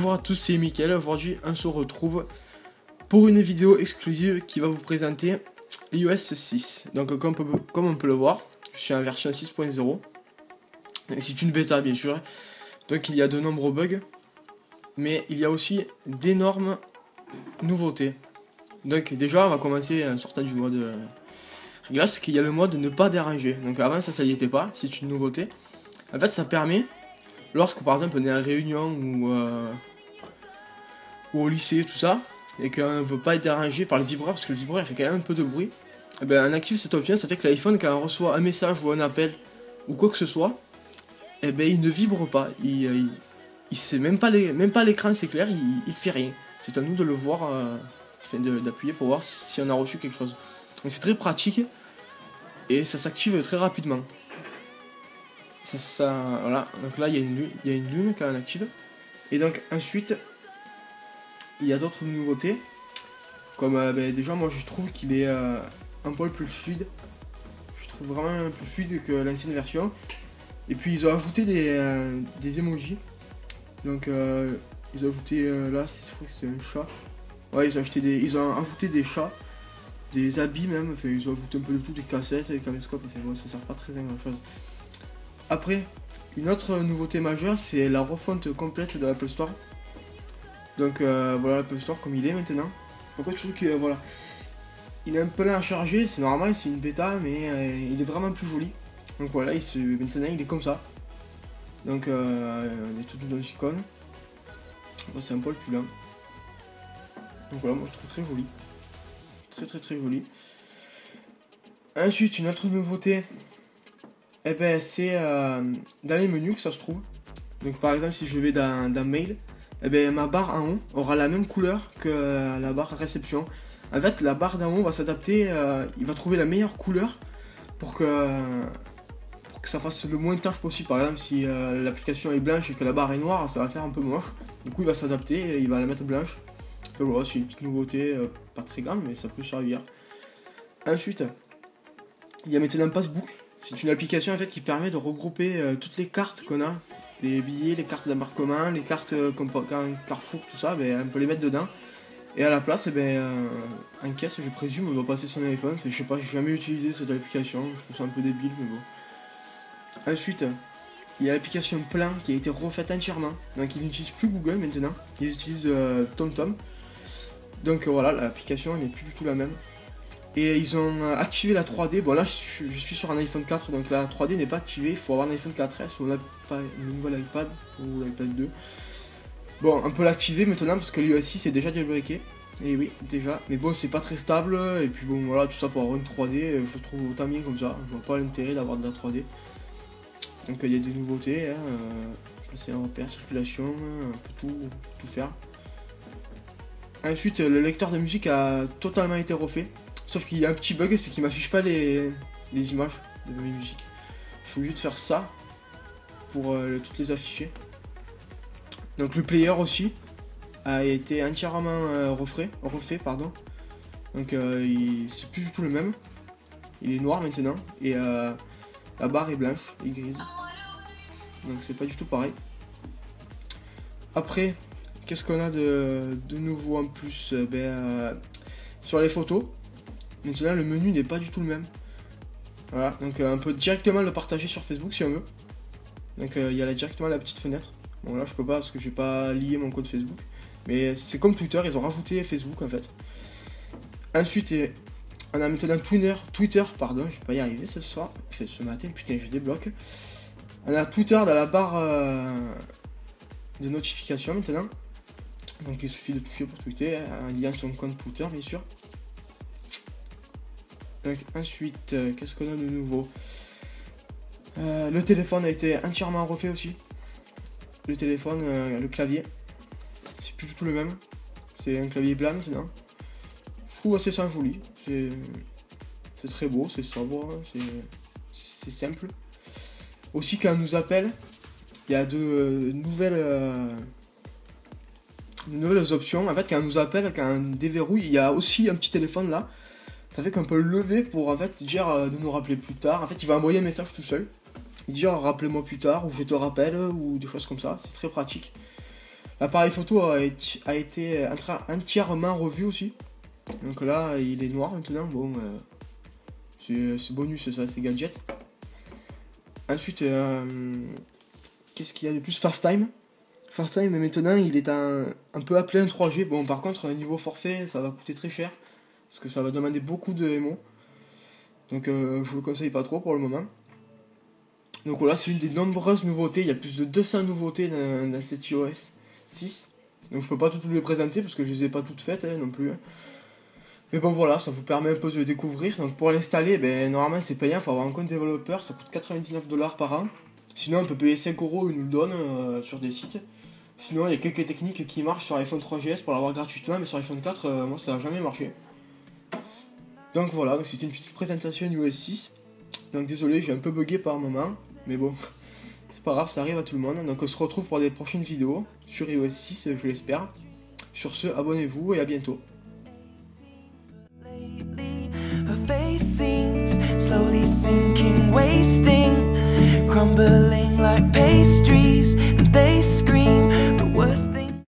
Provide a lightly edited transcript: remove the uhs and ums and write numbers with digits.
Bonjour à tous, c'est Mickaël. Aujourd'hui, on se retrouve pour une vidéo exclusive qui va vous présenter l'iOS 6. Donc, comme on peut le voir, je suis en version 6.0. C'est une bêta, bien sûr. Donc, il y a de nombreux bugs, mais il y a aussi d'énormes nouveautés. Donc, déjà, on va commencer en sortant du mode réglages, qu'il y a le mode ne pas déranger. Donc, avant, ça y était pas. C'est une nouveauté. En fait, ça permet, lorsque par exemple on est en réunion ou au lycée, tout ça, et qu'on ne veut pas être dérangé par le vibreur, parce que le vibreur il fait quand même un peu de bruit, et ben on active cette option, ça fait que l'iPhone, quand on reçoit un message ou un appel ou quoi que ce soit, et ben il ne vibre pas, il sait même pas l'écran s'éclaire, il fait rien. C'est à nous de le voir, d'appuyer pour voir si on a reçu quelque chose. Donc c'est très pratique et ça s'active très rapidement. Voilà, donc là il y a une lune quand on active. Et donc ensuite, il y a d'autres nouveautés. Comme déjà moi je trouve qu'il est un poil plus fluide. Je trouve vraiment un peu plus fluide que l'ancienne version. Et puis ils ont ajouté des emojis. Donc ils ont ajouté là, je crois que c'était un chat. Ouais, ils ont ajouté des chats, des habits même, enfin ils ont ajouté un peu de tout, des cassettes, des caméscopes, enfin bon, ça sert pas très à grand chose. Après, une autre nouveauté majeure, c'est la refonte complète de l'Apple Store. Donc voilà l'Apple Store comme il est maintenant. Pourquoi je trouve que voilà, il est un peu lent à charger, c'est normal, c'est une bêta, mais il est vraiment plus joli. Donc voilà, maintenant il est comme ça. Donc il est tout dans l'icône. C'est un poil plus lent. Donc voilà, moi je trouve très joli. Très joli. Ensuite, une autre nouveauté, eh ben, c'est dans les menus que ça se trouve. Donc par exemple, si je vais dans Mail, eh ben, ma barre en haut aura la même couleur que la barre réception. En fait, la barre d'en haut va s'adapter, il va trouver la meilleure couleur pour que ça fasse le moins de tâches possible. Par exemple, si l'application est blanche et que la barre est noire, ça va faire un peu moche. Du coup, il va s'adapter et il va la mettre blanche. Donc voilà, c'est une petite nouveauté, pas très grande, mais ça peut servir. Ensuite, il y a maintenant Passbook. C'est une application en fait qui permet de regrouper toutes les cartes qu'on a, les billets, les cartes d'embarquement, les cartes comme Carrefour, tout ça, ben, on peut les mettre dedans. Et à la place, en caisse, je présume, on doit passer son iPhone. Enfin, je sais pas, j'ai jamais utilisé cette application, je trouve ça un peu débile, mais bon. Ensuite, il y a l'application Plan qui a été refaite entièrement. Donc ils n'utilisent plus Google maintenant, ils utilisent TomTom. Donc voilà, l'application n'est plus du tout la même. Et ils ont activé la 3D. Bon là je suis sur un iPhone 4, donc la 3D n'est pas activée. Il faut avoir un iPhone 4S ou le nouvel iPad ou l'iPad 2. Bon, on peut l'activer maintenant parce que l'iOS 6 est déjà jailbreaké. Et oui, déjà. Mais bon, c'est pas très stable. Et puis bon, voilà, tout ça pour avoir une 3D. Je le trouve autant bien comme ça. Je vois pas l'intérêt d'avoir de la 3D. Donc il y a des nouveautés. Placer un repère, circulation, on peut tout faire. Ensuite, le lecteur de musique a totalement été refait. Sauf qu'il y a un petit bug, c'est qu'il m'affiche pas les images de mes musiques. Il faut juste faire ça pour toutes les afficher. Donc le player aussi a été entièrement refait. Donc c'est plus du tout le même. Il est noir maintenant et la barre est blanche et grise. Donc c'est pas du tout pareil. Après, qu'est-ce qu'on a de nouveau en plus? Sur les photos, maintenant le menu n'est pas du tout le même. Voilà, donc on peut directement le partager sur Facebook si on veut. Donc il y a directement la petite fenêtre. Bon là je peux pas parce que j'ai pas lié mon compte Facebook. Mais c'est comme Twitter, ils ont rajouté Facebook en fait. Ensuite, on a maintenant Twitter, pardon, je vais pas y arriver ce matin, putain je débloque. On a Twitter dans la barre de notification maintenant. Donc il suffit de toucher pour tweeter, en liant son compte Twitter bien sûr. Donc ensuite, qu'est-ce qu'on a de nouveau? Le téléphone a été entièrement refait aussi. Le téléphone, le clavier, c'est plus du tout le même. C'est un clavier blanc maintenant. Je trouve assez ça joli. C'est très beau, c'est sobre, c'est simple. Aussi quand on nous appelle, il y a de nouvelles options. En fait quand on nous appelle, quand on déverrouille, il y a aussi un petit téléphone là. Ça fait qu'on peut le lever pour en fait dire de nous rappeler plus tard. En fait il va envoyer un message tout seul. Il dit rappelez-moi plus tard ou je te rappelle ou des choses comme ça. C'est très pratique. L'appareil photo a été entièrement revu aussi. Donc là, il est noir maintenant. Bon, c'est bonus, ça, c'est gadget. Ensuite, qu'est-ce qu'il y a de plus? FaceTime. FaceTime, maintenant, il est un peu appelé un 3G. Bon, par contre, niveau forfait, ça va coûter très cher. Parce que ça va demander beaucoup de MO. Donc, je vous le conseille pas trop pour le moment. Donc voilà, c'est une des nombreuses nouveautés. Il y a plus de 200 nouveautés dans cet iOS 6. Donc je peux pas toutes les présenter parce que je les ai pas toutes faites non plus. Mais bon voilà, ça vous permet un peu de le découvrir. Donc pour l'installer, normalement c'est payant, il faut avoir un compte développeur, ça coûte 99$ par an. Sinon on peut payer 5€, ils nous le donnent sur des sites. Sinon il y a quelques techniques qui marchent sur iPhone 3GS pour l'avoir gratuitement, mais sur iPhone 4, moi ça n'a jamais marché. Donc voilà, c'était une petite présentation iOS 6. Donc désolé, j'ai un peu bugué par moment, mais bon, c'est pas grave, ça arrive à tout le monde. Donc on se retrouve pour des prochaines vidéos sur iOS 6, je l'espère. Sur ce, abonnez-vous et à bientôt. Slowly sinking, wasting, crumbling like